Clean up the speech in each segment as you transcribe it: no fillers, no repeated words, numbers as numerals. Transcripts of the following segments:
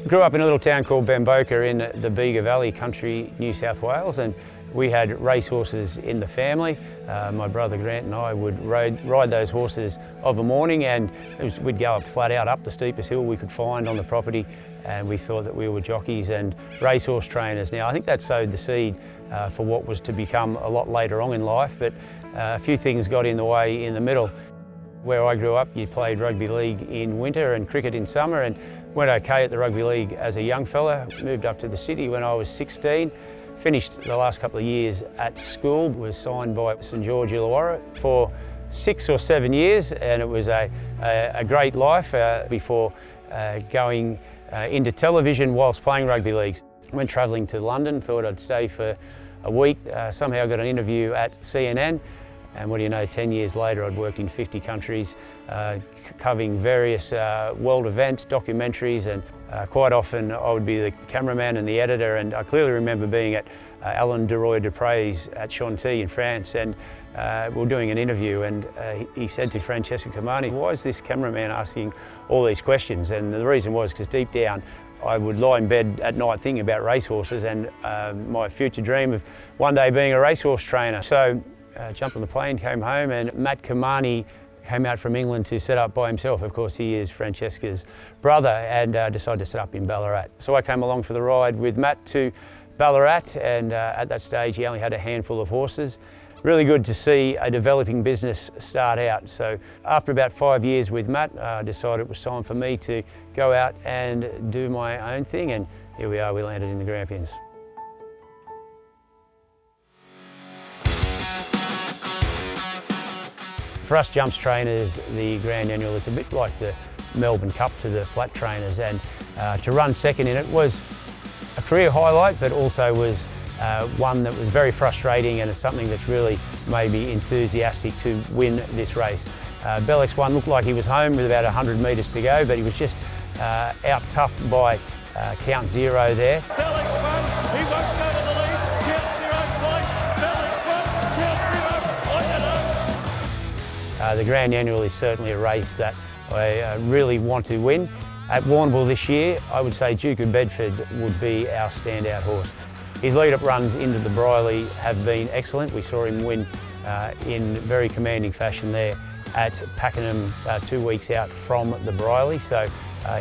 Grew up in a little town called Bamboka in the Bega Valley country, New South Wales, and we had racehorses in the family. My brother Grant and I would ride those horses of a morning, and we'd go up flat out up the steepest hill we could find on the property, and we thought that we were jockeys and racehorse trainers. Now I think that sowed the seed for what was to become a lot later on in life, but a few things got in the way in the middle. Where I grew up, you played rugby league in winter and cricket in summer, and went okay at the rugby league as a young fella. Moved up to the city when I was 16. Finished the last couple of years at school, was signed by St George Illawarra for 6 or 7 years, and it was a great life before going into television whilst playing rugby leagues. Went travelling to London, thought I'd stay for a week, somehow got an interview at CNN, and what do you know, 10 years later I'd worked in 50 countries, covering various world events, documentaries, and quite often I would be the cameraman and the editor, and I clearly remember being at Alain Duroy-Duprey's at Chantilly in France, and we were doing an interview, and he said to Francesca Comani, "Why is this cameraman asking all these questions?" And the reason was because deep down I would lie in bed at night thinking about racehorses and my future dream of one day being a racehorse trainer. So jumped on the plane, came home, and Matt Comani came out from England to set up by himself. Of course, he is Francesca's brother, and decided to set up in Ballarat. So I came along for the ride with Matt to Ballarat, and at that stage he only had a handful of horses. Really good to see a developing business start out. So after about 5 years with Matt, I decided it was time for me to go out and do my own thing, and here we are, we landed in the Grampians. For us jumps trainers, the Grand Annual, it's a bit like the Melbourne Cup to the flat trainers, and to run second in it was a career highlight, but also was one that was very frustrating, and it's something that's really made me enthusiastic to win this race. Bellex 1 looked like he was home with about 100 metres to go, but he was just out-toughed by Count Zero there. Bellex 1, he won't go to the lead, Count Zero flight, Bellex 1, Count Zero, on it. The Grand Annual is certainly a race that I really want to win. At Warrnambool this year, I would say Duke of Bedford would be our standout horse. His lead-up runs into the Briley have been excellent. We saw him win in very commanding fashion there at Pakenham 2 weeks out from the Briley, so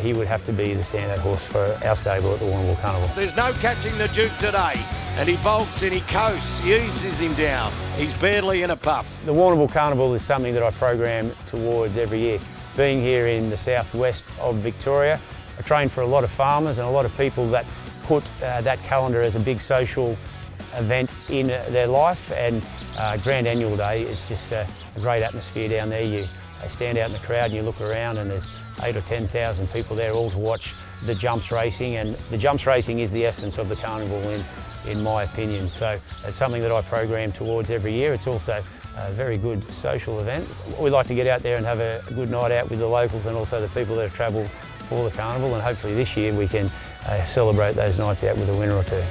he would have to be the standout horse for our stable at the Warrnambool Carnival. There's no catching the Duke today, and he bolts and he coasts, he eases him down. He's barely in a puff. The Warrnambool Carnival is something that I program towards every year. Being here in the southwest of Victoria, I train for a lot of farmers and a lot of people that put that calendar as a big social event in their life, and Grand Annual Day is just a great atmosphere down there. You stand out in the crowd and you look around, and there's 8,000 or 10,000 people there all to watch the jumps racing, and the jumps racing is the essence of the carnival in my opinion. So it's something that I program towards every year. It's also a very good social event. We like to get out there and have a good night out with the locals and also the people that have travelled for the carnival, and hopefully this year we can celebrate those nights out with a winner or two.